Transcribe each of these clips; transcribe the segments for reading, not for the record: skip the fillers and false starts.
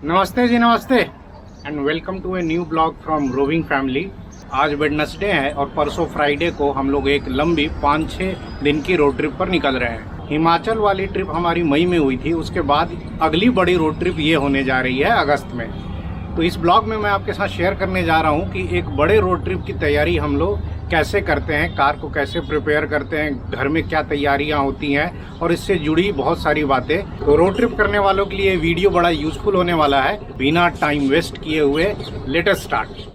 नमस्ते जी, नमस्ते and welcome to a new blog from Roving Family. आज वेडनेसडे है और परसों फ्राइडे को हम लोग एक लंबी 5-6 दिन की रोड ट्रिप पर निकल रहे हैं। हिमाचल वाली ट्रिप हमारी मई में हुई थी, उसके बाद अगली बड़ी रोड ट्रिप ये होने जा रही है अगस्त में। तो इस ब्लॉग में मैं आपके साथ शेयर करने जा रहा हूँ कि एक बड़े रोड ट्रिप की तैयारी हम लोग कैसे करते हैं, कार को कैसे प्रिपेयर करते हैं, घर में क्या तैयारियां होती हैं और इससे जुड़ी बहुत सारी बातें। तो रोड ट्रिप करने वालों के लिए वीडियो बड़ा यूजफुल होने वाला है। बिना टाइम वेस्ट किए हुए लेट अस स्टार्ट।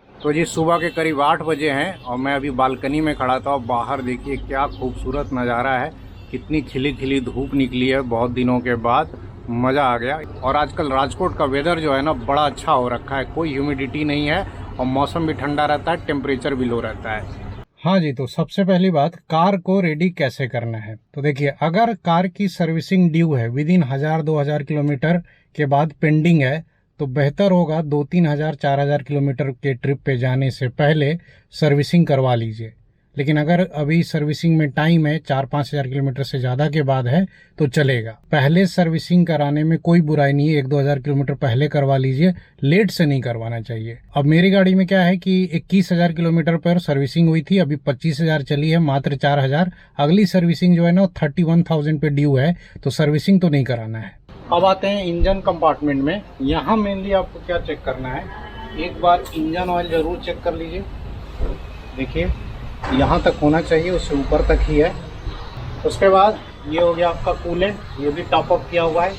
तो जी सुबह के करीब 8 बजे हैं और मैं अभी बालकनी में खड़ा था। बाहर देखिए क्या खूबसूरत नज़ारा है, कितनी खिली खिली धूप निकली है बहुत दिनों के बाद, मज़ा आ गया। और आजकल राजकोट का वेदर जो है ना बड़ा अच्छा हो रखा है, कोई ह्यूमिडिटी नहीं है और मौसम भी ठंडा रहता है, टेम्परेचर भी लो रहता है। हाँ जी, तो सबसे पहली बात, कार को रेडी कैसे करना है। तो देखिए, अगर कार की सर्विसिंग ड्यू है विद इन 1000-2000 किलोमीटर के बाद पेंडिंग है, तो बेहतर होगा 2000-3000-4000 किलोमीटर के ट्रिप पे जाने से पहले सर्विसिंग करवा लीजिए। लेकिन अगर अभी सर्विसिंग में टाइम है, 4-5 हजार किलोमीटर से ज़्यादा के बाद है तो चलेगा। पहले सर्विसिंग कराने में कोई बुराई नहीं है, 1-2 हजार किलोमीटर पहले करवा लीजिए, लेट से नहीं करवाना चाहिए। अब मेरी गाड़ी में क्या है कि 21,000 किलोमीटर पर सर्विसिंग हुई थी, अभी 25,000 चली है, मात्र 4,000। अगली सर्विसिंग जो है ना 31,000 पे ड्यू है, तो सर्विसिंग तो नहीं कराना है। अब आते हैं इंजन कंपार्टमेंट में। यहाँ मेनली आपको क्या चेक करना है, एक बार इंजन ऑयल जरूर चेक कर लीजिए। देखिए यहाँ तक होना चाहिए, उससे ऊपर तक ही है। उसके बाद ये हो गया आपका कूलेंट, ये भी टॉप अप किया हुआ है।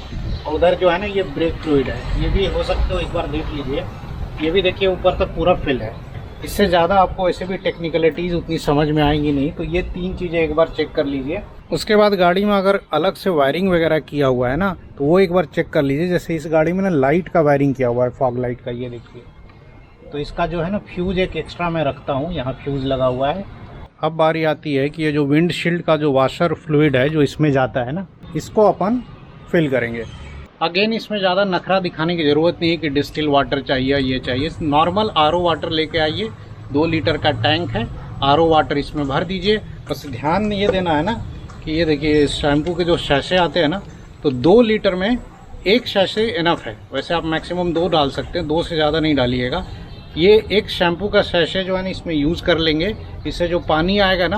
और उधर जो है ना ये ब्रेक फ्लूइड है, ये भी हो सकता है एक बार देख लीजिए। ये भी देखिए ऊपर तक पूरा फिल है। इससे ज़्यादा आपको ऐसे भी टेक्निकलिटीज़ उतनी समझ में आएंगी नहीं, तो ये 3 चीज़ें एक बार चेक कर लीजिए। उसके बाद गाड़ी में अगर अलग से वायरिंग वगैरह किया हुआ है ना, तो वो एक बार चेक कर लीजिए। जैसे इस गाड़ी में ना लाइट का वायरिंग किया हुआ है, फॉग लाइट का, ये देखिए। तो इसका जो है ना फ्यूज़ एक एक्स्ट्रा मैं रखता हूँ, यहाँ फ्यूज़ लगा हुआ है। अब बारी आती है कि ये जो विंडशील्ड का जो वॉशर फ्लूइड है जो इसमें जाता है ना, इसको अपन फिल करेंगे। अगेन इसमें ज़्यादा नखरा दिखाने की ज़रूरत नहीं है कि डिस्टिल वाटर चाहिए, ये चाहिए। नॉर्मल आरओ वाटर लेके आइए, 2 लीटर का टैंक है, आरओ वाटर इसमें भर दीजिए। बस ध्यान ये देना है ना कि ये देखिए शैम्पू के जो शैशे आते हैं ना, तो 2 लीटर में 1 शैशे इनफ है। वैसे आप मैक्सिमम 2 डाल सकते हैं, 2 से ज़्यादा नहीं डालिएगा। ये एक शैम्पू का शैशे जो है ना इसमें यूज़ कर लेंगे। इससे जो पानी आएगा ना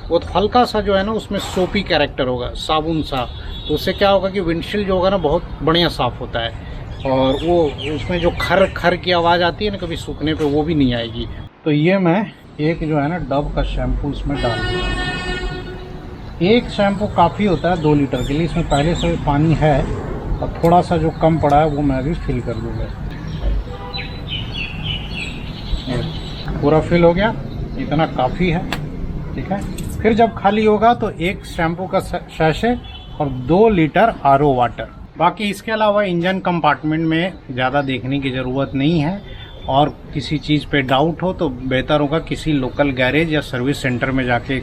वो हल्का सा जो है ना उसमें सोपी कैरेक्टर होगा, साबुन सा। तो उससे क्या होगा कि विंडशील्ड जो होगा ना बहुत बढ़िया साफ़ होता है, और वो उसमें जो खर खर की आवाज़ आती है ना कभी सूखने पे, वो भी नहीं आएगी। तो ये मैं एक जो है ना डव का शैम्पू इसमें डाल दूँगा। एक शैम्पू काफ़ी होता है 2 लीटर के लिए। इसमें पहले से पानी है और थोड़ा सा जो कम पड़ा है वो मैं अभी फिल कर दूँगा। पूरा फिल हो गया, इतना काफ़ी है, ठीक है। फिर जब खाली होगा तो 1 शैम्पू का शैशे और 2 लीटर आरओ वाटर। बाकी इसके अलावा इंजन कंपार्टमेंट में ज़्यादा देखने की ज़रूरत नहीं है, और किसी चीज़ पे डाउट हो तो बेहतर होगा किसी लोकल गैरेज या सर्विस सेंटर में जाके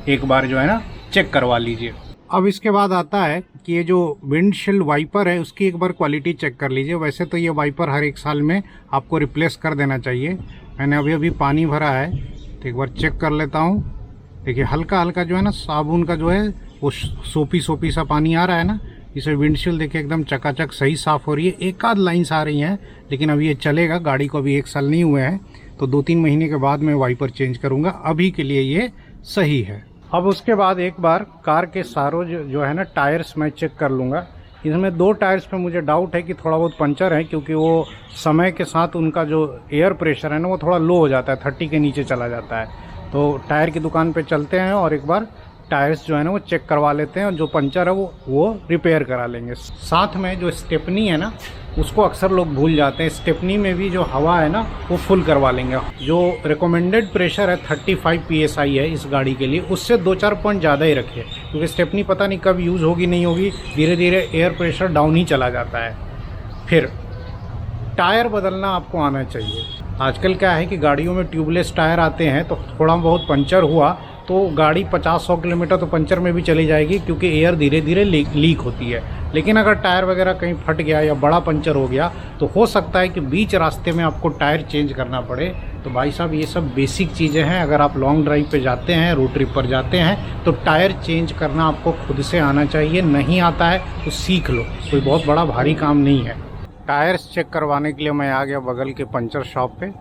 एक बार जो है ना चेक करवा लीजिए। अब इसके बाद आता है कि ये जो विंडशील्ड वाइपर है उसकी एक बार क्वालिटी चेक कर लीजिए। वैसे तो ये वाइपर हर 1 साल में आपको रिप्लेस कर देना चाहिए। मैंने अभी पानी भरा है तो एक बार चेक कर लेता हूँ। देखिए हल्का हल्का जो है ना साबुन का जो है वो सोपी सा पानी आ रहा है ना, इसे विंडशील्ड देखिए एकदम चकाचक सही साफ़ हो रही है। एक आध लाइन्स आ रही हैं, लेकिन अभी ये चलेगा, गाड़ी को अभी 1 साल नहीं हुए हैं, तो 2-3 महीने के बाद मैं वाइपर चेंज करूँगा। अभी के लिए ये सही है। अब उसके बाद एक बार कार के सारों जो है ना टायर्स मैं चेक कर लूँगा। इसमें 2 टायर्स पे मुझे डाउट है कि थोड़ा बहुत पंचर है, क्योंकि वो समय के साथ उनका जो एयर प्रेशर है ना वो थोड़ा लो हो जाता है, 30 के नीचे चला जाता है। तो टायर की दुकान पे चलते हैं और एक बार टायर्स जो है ना वो चेक करवा लेते हैं, और जो पंचर है वो रिपेयर करा लेंगे। साथ में जो स्टेपनी है ना उसको अक्सर लोग भूल जाते हैं, स्टेपनी में भी जो हवा है ना वो फुल करवा लेंगे। जो रिकमेंडेड प्रेशर है 35 PSI है इस गाड़ी के लिए, उससे 2-4 पॉइंट ज़्यादा ही रखिए, क्योंकि स्टेपनी पता नहीं कब यूज़ होगी नहीं होगी, धीरे धीरे एयर प्रेशर डाउन ही चला जाता है। फिर टायर बदलना आपको आना चाहिए। आजकल क्या है कि गाड़ियों में ट्यूबलेस टायर आते हैं, तो थोड़ा बहुत पंचर हुआ तो गाड़ी 50-100 किलोमीटर तो पंचर में भी चली जाएगी, क्योंकि एयर धीरे धीरे लीक होती है। लेकिन अगर टायर वगैरह कहीं फट गया या बड़ा पंचर हो गया तो हो सकता है कि बीच रास्ते में आपको टायर चेंज करना पड़े। तो भाई साहब ये सब बेसिक चीज़ें हैं। अगर आप लॉन्ग ड्राइव पे जाते हैं, रोड ट्रिप पर जाते हैं, तो टायर चेंज करना आपको खुद से आना चाहिए। नहीं आता है तो सीख लो, कोई बहुत बड़ा भारी काम नहीं है। टायर्स चेक करवाने के लिए मैं आ गया बगल के पंचर शॉप पे।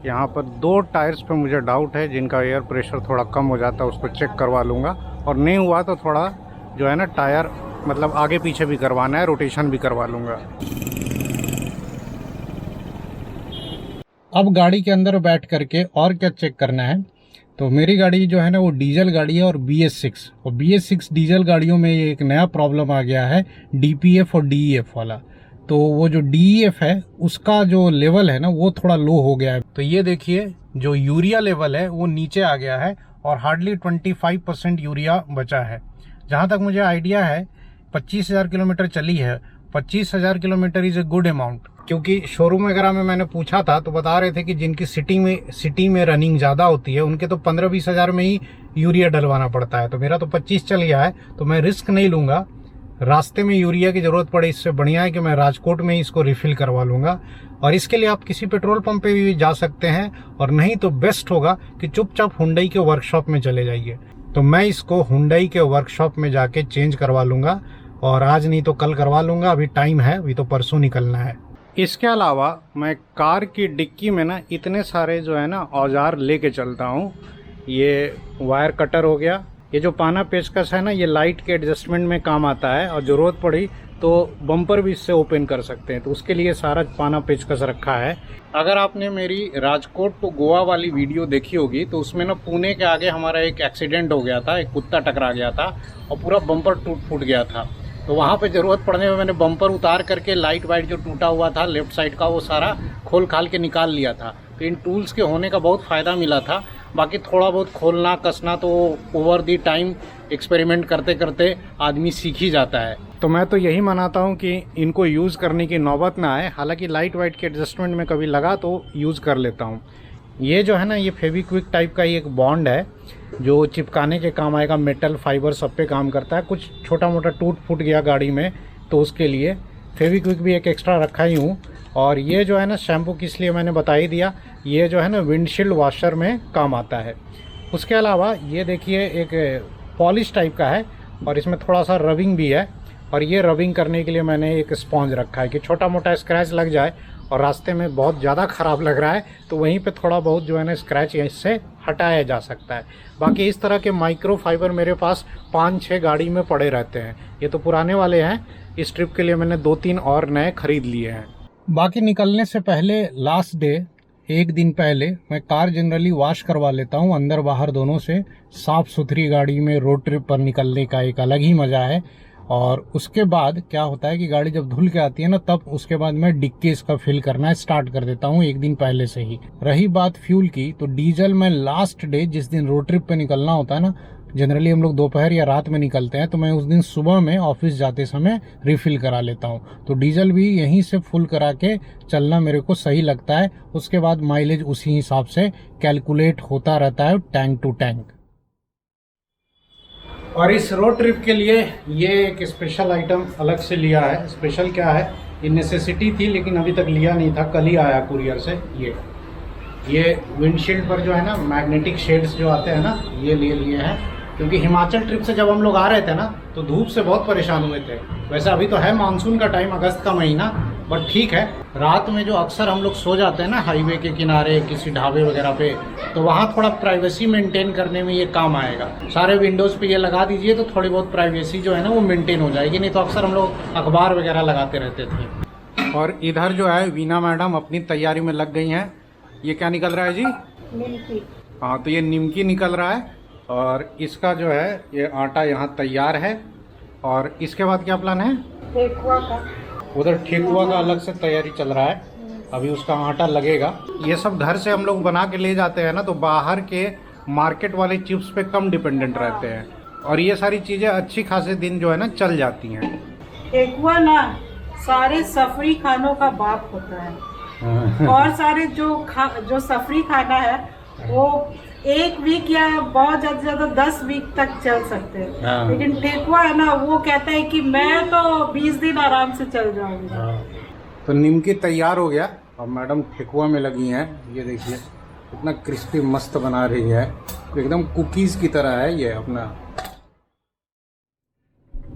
यहाँ पर 2 टायर्स पे मुझे डाउट है, जिनका एयर प्रेशर थोड़ा कम हो जाता है, उसको चेक करवा लूँगा। और नहीं हुआ तो थोड़ा जो है ना टायर मतलब आगे पीछे भी करवाना है, रोटेशन भी करवा लूँगा। अब गाड़ी के अंदर बैठ करके और क्या चेक करना है, तो मेरी गाड़ी जो है ना वो डीजल गाड़ी है और BS6, और BS6 डीजल गाड़ियों में एक नया प्रॉब्लम आ गया है, DPF और DEF वाला। तो वो जो DEF है उसका जो लेवल है ना वो थोड़ा लो हो गया है। तो ये देखिए जो यूरिया लेवल है वो नीचे आ गया है और हार्डली 25% यूरिया बचा है। जहाँ तक मुझे आइडिया है 25,000 किलोमीटर चली है। 25,000 kilometre is a good amount, क्योंकि शोरूम वगैरह में मैंने पूछा था तो बता रहे थे कि जिनकी सिटी में रनिंग ज़्यादा होती है उनके तो 15-20 हज़ार में ही यूरिया डलवाना पड़ता है। तो मेरा तो 25 चल गया है, तो मैं रिस्क नहीं लूँगा। रास्ते में यूरिया की ज़रूरत पड़े, इससे बढ़िया है कि मैं राजकोट में ही इसको रिफ़िल करवा लूँगा। और इसके लिए आप किसी पेट्रोल पंप पे भी जा सकते हैं, और नहीं तो बेस्ट होगा कि चुपचाप हुंडई के वर्कशॉप में चले जाइए। तो मैं इसको हुंडई के वर्कशॉप में जाके चेंज करवा लूँगा, और आज नहीं तो कल करवा लूँगा। अभी टाइम है, अभी तो परसों निकलना है। इसके अलावा मैं कार की डिक्की में ना इतने सारे जो है ना औजार लेके चलता हूँ। ये वायर कटर हो गया, ये जो पाना पेचकस है ना ये लाइट के एडजस्टमेंट में काम आता है, और ज़रूरत पड़ी तो बम्पर भी इससे ओपन कर सकते हैं। तो उसके लिए सारा पाना पेचकस रखा है। अगर आपने मेरी राजकोट टू गोवा वाली वीडियो देखी होगी तो उसमें ना पुणे के आगे हमारा एक एक्सीडेंट हो गया था, एक कुत्ता टकरा गया था और पूरा बम्पर टूट फूट गया था। तो वहाँ पे ज़रूरत पड़ने में मैंने बम्पर उतार करके लाइट वाइट जो टूटा हुआ था लेफ़्ट साइड का वो सारा खोल खाल के निकाल लिया था। तो इन टूल्स के होने का बहुत फ़ायदा मिला था। बाकी थोड़ा बहुत खोलना कसना तो ओवर दी टाइम एक्सपेरिमेंट करते करते आदमी सीख ही जाता है। तो मैं तो यही मनाता हूँ कि इनको यूज़ करने की नौबत ना आए। हालांकि लाइट वाइट के एडजस्टमेंट में कभी लगा तो यूज़ कर लेता हूँ। ये जो है ना ये फेविक्विक टाइप का ही एक बॉन्ड है जो चिपकाने के काम आएगा। मेटल फाइबर सब पे काम करता है। कुछ छोटा मोटा टूट फूट गया गाड़ी में तो उसके लिए फेविक्विक भी एक एक्स्ट्रा रखा ही हूँ। और ये जो है ना शैम्पू किस लिए मैंने बता ही दिया, ये जो है ना विंडशील्ड वॉशर में काम आता है। उसके अलावा ये देखिए एक पॉलिश टाइप का है और इसमें थोड़ा सा रबिंग भी है। और ये रबिंग करने के लिए मैंने एक स्पॉन्ज रखा है कि छोटा मोटा स्क्रैच लग जाए और रास्ते में बहुत ज़्यादा ख़राब लग रहा है तो वहीं पे थोड़ा बहुत जो है ना स्क्रैच इससे हटाया जा सकता है। बाकी इस तरह के माइक्रो फाइबर मेरे पास 5-6 गाड़ी में पड़े रहते हैं। ये तो पुराने वाले हैं, इस ट्रिप के लिए मैंने 2-3 और नए ख़रीद लिए हैं। बाकी निकलने से पहले लास्ट डे एक दिन पहले मैं कार जनरली वॉश करवा लेता हूँ, अंदर बाहर दोनों से। साफ़ सुथरी गाड़ी में रोड ट्रिप पर निकलने का एक अलग ही मज़ा है। और उसके बाद क्या होता है कि गाड़ी जब धुल के आती है ना तब उसके बाद मैं डिक्की इसका फिल करना स्टार्ट कर देता हूँ एक दिन पहले से ही। रही बात फ्यूल की, तो डीजल में लास्ट डे जिस दिन रोड ट्रिप पे निकलना होता है ना, जनरली हम लोग दोपहर या रात में निकलते हैं, तो मैं उस दिन सुबह में ऑफिस जाते समय रिफिल करा लेता हूँ। तो डीजल भी यहीं से फुल करा के चलना मेरे को सही लगता है। उसके बाद माइलेज उसी हिसाब से कैलकुलेट होता रहता है टैंक टू टैंक। और इस रोड ट्रिप के लिए ये एक स्पेशल आइटम अलग से लिया है। स्पेशल क्या है, ये नेसेसिटी थी लेकिन अभी तक लिया नहीं था, कल ही आया कुरियर से। ये विंडशील्ड पर जो है ना मैग्नेटिक शेड्स जो आते हैं ना ये लिए हैं, क्योंकि हिमाचल ट्रिप से जब हम लोग आ रहे थे ना तो धूप से बहुत परेशान हुए थे। वैसे अभी तो है मानसून का टाइम, अगस्त का महीना, बट ठीक है। रात में जो अक्सर हम लोग सो जाते हैं ना हाईवे के किनारे किसी ढाबे वगैरह पे, तो वहाँ थोड़ा प्राइवेसी मेंटेन करने में ये काम आएगा। सारे विंडोज़ पे ये लगा दीजिए तो थोड़ी बहुत प्राइवेसी जो है ना वो मेंटेन हो जाएगी। नहीं तो अक्सर हम लोग अखबार वगैरह लगाते रहते थे। और इधर जो है वीना मैडम अपनी तैयारी में लग गई हैं। ये क्या निकल रहा है जी? निमकी। हाँ, तो ये निमकी निकल रहा है और इसका जो है ये आटा यहाँ तैयार है। और इसके बाद क्या प्लान है? ठेकुआ का। उधर ठेकुआ का अलग से तैयारी चल रहा है, अभी उसका आटा लगेगा। ये सब घर से हम लोग बना के ले जाते हैं ना, तो बाहर के मार्केट वाले चिप्स पे कम डिपेंडेंट रहते हैं और ये सारी चीज़ें अच्छी खासे दिन जो है ना चल जाती हैं। ठेकुआ ना सारे सफरी खानों का बाप होता है और सारे जो सफरी खाना है वो 1 वीक या बहुत ज्यादा से ज्यादा 10 वीक तक चल सकते हैं। हाँ। लेकिन ठेकुआ है ना, वो कहता है कि मैं तो 20 दिन आराम से चल जाऊंगा। तो निमकी तैयार हो गया और मैडम ठेकुआ में लगी हैं। ये देखिए कितना क्रिस्पी मस्त बना रही है, एकदम कुकीज की तरह है ये अपना।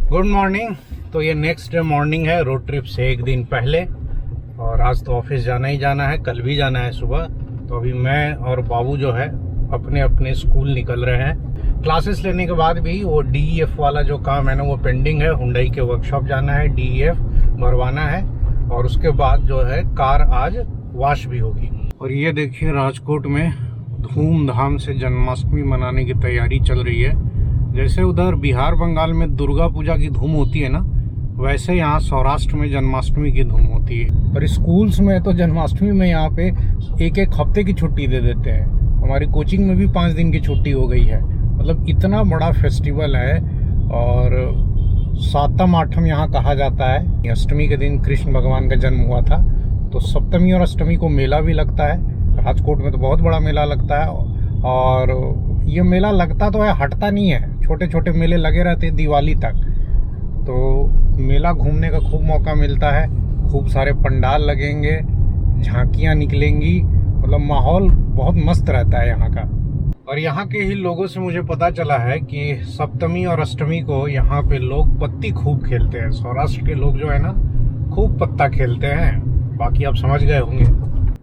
Good morning. तो ये नेक्स्ट डे मॉर्निंग है, रोड ट्रिप से एक दिन पहले, और आज तो ऑफिस जाना ही जाना है, कल भी जाना है सुबह। तो अभी मैं और बाबू जो है अपने अपने स्कूल निकल रहे हैं। क्लासेस लेने के बाद भी वो DEF वाला जो काम है ना वो पेंडिंग है। हुंडई के वर्कशॉप जाना है, DEF भरवाना है, और उसके बाद जो है कार आज वॉश भी होगी। और ये देखिए राजकोट में धूमधाम से जन्माष्टमी मनाने की तैयारी चल रही है। जैसे उधर बिहार बंगाल में दुर्गा पूजा की धूम होती है ना, वैसे यहाँ सौराष्ट्र में जन्माष्टमी की धूम होती है। और स्कूल्स में तो जन्माष्टमी में यहाँ पे एक हफ्ते की छुट्टी दे देते हैं। हमारी कोचिंग में भी 5 दिन की छुट्टी हो गई है। मतलब इतना बड़ा फेस्टिवल है। और सातम आठम यहाँ कहा जाता है। अष्टमी के दिन कृष्ण भगवान का जन्म हुआ था, तो सप्तमी और अष्टमी को मेला भी लगता है। राजकोट में तो बहुत बड़ा मेला लगता है। और ये मेला लगता तो है, हटता नहीं है। छोटे छोटे मेले लगे रहते हैं दिवाली तक। तो मेला घूमने का खूब मौका मिलता है। खूब सारे पंडाल लगेंगे, झांकियाँ निकलेंगी, मतलब माहौल बहुत मस्त रहता है यहाँ का। और यहाँ के ही लोगों से मुझे पता चला है कि सप्तमी और अष्टमी को यहाँ पे लोग पत्ती खूब खेलते हैं। सौराष्ट्र के लोग जो है ना खूब पत्ता खेलते हैं। बाकी आप समझ गए होंगे।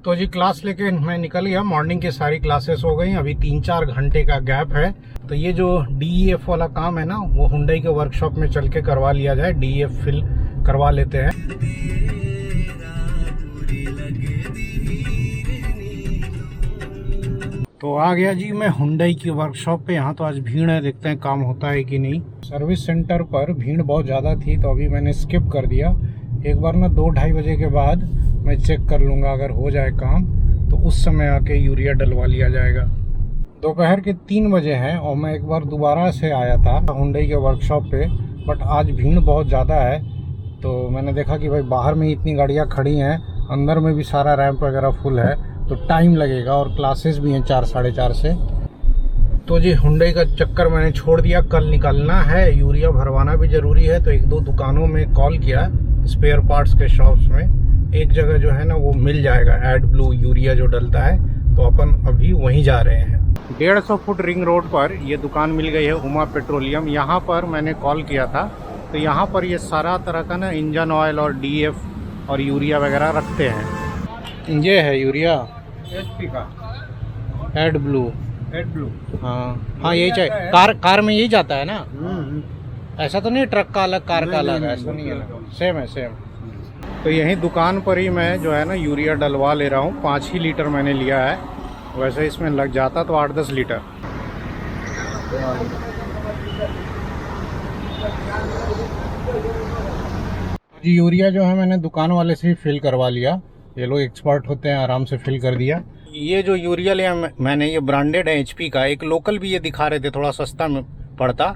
तो जी क्लास लेके मैं निकल गया। मॉर्निंग की सारी क्लासेस हो गई। अभी 3-4 घंटे का गैप है। तो ये जो DEF वाला काम है ना वो हुंडई के वर्कशॉप में चल के करवा लिया जाए। DEF फिल करवा लेते हैं। तो आ गया जी मैं हुंडई की वर्कशॉप पे। यहाँ तो आज भीड़ है, देखते हैं काम होता है कि नहीं। सर्विस सेंटर पर भीड़ बहुत ज़्यादा थी तो अभी मैंने स्किप कर दिया। एक बार ना 2-2:30 बजे के बाद मैं चेक कर लूँगा, अगर हो जाए काम तो उस समय आके यूरिया डलवा लिया जाएगा। दोपहर के 3 बजे हैं और मैं एक बार दोबारा से आया था हुंडई के वर्कशॉप पे, बट आज भीड़ बहुत ज़्यादा है। तो मैंने देखा कि भाई बाहर में इतनी गाड़ियाँ खड़ी हैं, अंदर में भी सारा रैंप वगैरह फुल है, तो टाइम लगेगा। और क्लासेस भी हैं 4 साढ़े 4 से। तो जी हुंडई का चक्कर मैंने छोड़ दिया। कल निकलना है, यूरिया भरवाना भी ज़रूरी है। तो 1-2 दुकानों में कॉल किया, स्पेयर पार्ट्स के शॉप्स में। एक जगह जो है ना वो मिल जाएगा AdBlue यूरिया जो डलता है, तो अपन अभी वहीं जा रहे हैं। 150 फुट रिंग रोड पर ये दुकान मिल गई है, उमा पेट्रोलियम। यहाँ पर मैंने कॉल किया था, तो यहाँ पर ये सारा तरह का ना इंजन ऑयल और DF और यूरिया वगैरह रखते हैं। ये है यूरिया HP का AdBlue। हाँ यही चाहिए। कार में यही जाता है ना। ऐसा तो नहीं ट्रक का अलग कार का अलग, ऐसा नहीं है ना, सेम है सेम। तो यही दुकान पर ही मैं जो है ना यूरिया डलवा ले रहा हूँ। 5 ही लीटर मैंने लिया है, वैसे इसमें लग जाता तो 8-10 लीटर। जी यूरिया जो है मैंने दुकान वाले से ही फिल करवा लिया। ये लोग एक्सपर्ट होते हैं, आराम से फिल कर दिया। ये जो यूरिया लिया मैंने, ये ब्रांडेड है HP का। एक लोकल भी ये दिखा रहे थे, थोड़ा सस्ता में पड़ता।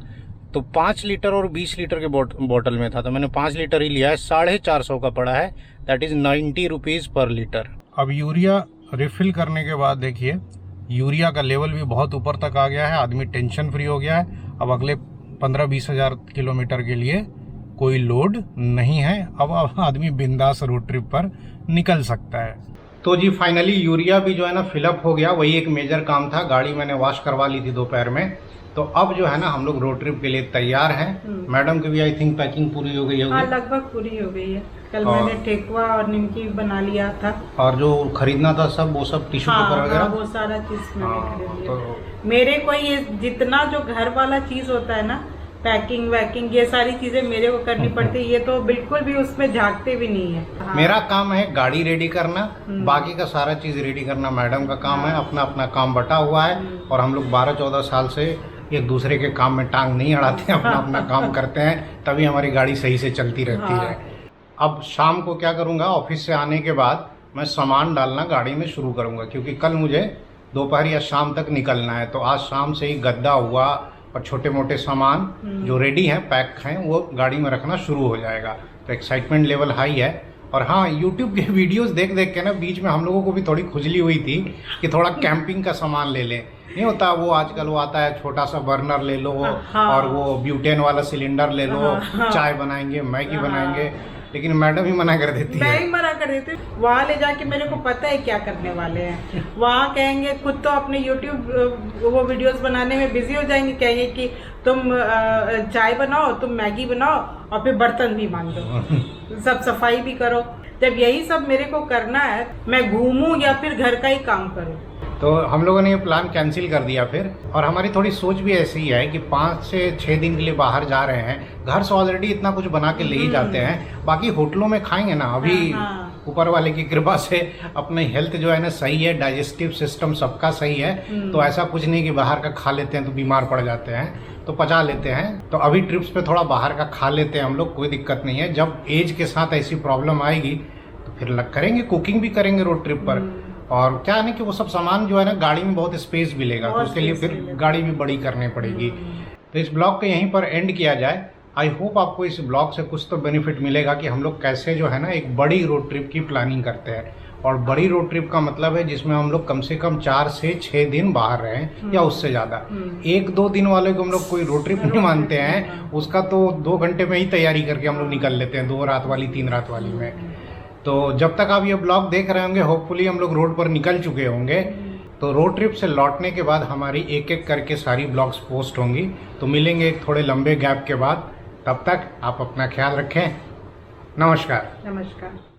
तो 5 लीटर और 20 लीटर के बोतल में था, तो मैंने 5 लीटर ही लिया है। 450 का पड़ा है, दैट इज़ 90 रुपीज़ पर लीटर। अब यूरिया रिफ़िल करने के बाद देखिए यूरिया का लेवल भी बहुत ऊपर तक आ गया है। आदमी टेंशन फ्री हो गया है। अब अगले 15-20 हज़ार किलोमीटर के लिए कोई लोड नहीं है। अब आदमी बिंदास रोड ट्रिप पर निकल सकता है। तो जी फाइनली यूरिया भी जो है ना फिलअप हो गया। वही एक मेजर काम था। गाड़ी मैंने वॉश करवा ली थी दोपहर में। तो अब जो है ना हम लोग रोड ट्रिप के लिए तैयार हैं। मैडम की भी आई थिंक पैकिंग पूरी हो गई होगी। हाँ लगभग पूरी हो गई है। कल मैंने ठेकुआ और निमकी बना लिया था। और जो खरीदना था सब, वो सब टिश्यू पेपर वगैरह, वो सारा चीज मैंने खरीद लिया। तो मेरे को ये जितना जो घर वाला चीज होता है ना, पैकिंग वैकिंग, ये सारी चीजें मेरे को करनी पड़ती है। ये तो बिल्कुल भी उसमें झांकते भी नहीं है। हाँ। मेरा काम है गाड़ी रेडी करना, बाकी का सारा चीज रेडी करना मैडम का काम है। अपना अपना काम बटा हुआ है। और हम लोग 12-14 साल से एक दूसरे के काम में टांग नहीं अड़ाते हैं, अपना अपना काम करते हैं, तभी हमारी गाड़ी सही से चलती रहती है। अब शाम को क्या करूँगा, ऑफिस से आने के बाद मैं सामान डालना गाड़ी में शुरू करूँगा, क्योंकि कल मुझे दोपहर या शाम तक निकलना है। तो आज शाम से ही गद्दा हुआ और छोटे मोटे सामान जो रेडी हैं, पैक हैं, वो गाड़ी में रखना शुरू हो जाएगा। तो एक्साइटमेंट लेवल हाई है। और हाँ, यूट्यूब के वीडियोस देख देख के ना बीच में हम लोगों को भी थोड़ी खुजली हुई थी कि थोड़ा कैंपिंग का सामान ले लें। नहीं होता वो आजकल वो आता है छोटा सा बर्नर ले लो, हाँ। और वो ब्यूटेन वाला सिलेंडर ले लो, हाँ। चाय बनाएंगे, मैगी हाँ। बनाएंगे, लेकिन मैडम ही मना कर देती मैं है। ही मना कर देती हूँ। वहाँ ले जाके मेरे को पता है क्या करने वाले हैं। वहाँ कहेंगे, खुद तो अपने YouTube वो वीडियोस बनाने में बिजी हो जाएंगे, कहेंगे कि तुम चाय बनाओ, तुम मैगी बनाओ और फिर बर्तन भी मान दो, सब सफाई भी करो। जब यही सब मेरे को करना है, मैं घूमूं या फिर घर का ही काम करूं। तो हम लोगों ने ये प्लान कैंसिल कर दिया फिर। और हमारी थोड़ी सोच भी ऐसी ही है कि 5 से 6 दिन के लिए बाहर जा रहे हैं, घर से ऑलरेडी इतना कुछ बना के ले ही जाते हैं, बाकी होटलों में खाएंगे ना। अभी हाँ। ऊपर वाले की कृपा से अपनी हेल्थ जो है ना सही है, डाइजेस्टिव सिस्टम सबका सही है, तो ऐसा कुछ नहीं कि बाहर का खा लेते हैं तो बीमार पड़ जाते हैं, तो पचा लेते हैं। तो अभी ट्रिप्स पे थोड़ा बाहर का खा लेते हैं हम लोग, कोई दिक्कत नहीं है। जब एज के साथ ऐसी प्रॉब्लम आएगी तो फिर करेंगे, कुकिंग भी करेंगे रोड ट्रिप पर। और क्या है ना कि वो सब सामान जो है ना गाड़ी में बहुत स्पेस भी लेगा, तो उसके लिए फिर गाड़ी भी बड़ी करनी पड़ेगी। तो इस ब्लॉग को यहीं पर एंड किया जाए। आई होप आपको इस ब्लॉग से कुछ तो बेनिफिट मिलेगा कि हम लोग कैसे जो है ना एक बड़ी रोड ट्रिप की प्लानिंग करते हैं। और बड़ी रोड ट्रिप का मतलब है जिसमें हम लोग कम से कम 4 से 6 दिन बाहर रहें या उससे ज़्यादा। 1-2 दिन वाले को हम लोग कोई रोड ट्रिप नहीं मानते हैं, उसका तो 2 घंटे में ही तैयारी करके हम लोग निकल लेते हैं, 2 रात वाली 3 रात वाली में। तो जब तक आप ये ब्लॉग देख रहे होंगे, होपफुली हम लोग रोड पर निकल चुके होंगे। तो रोड ट्रिप से लौटने के बाद हमारी एक एक करके सारी ब्लॉग्स पोस्ट होंगी। तो मिलेंगे एक थोड़े लंबे गैप के बाद। तब तक आप अपना ख्याल रखें। नमस्कार। नमस्कार।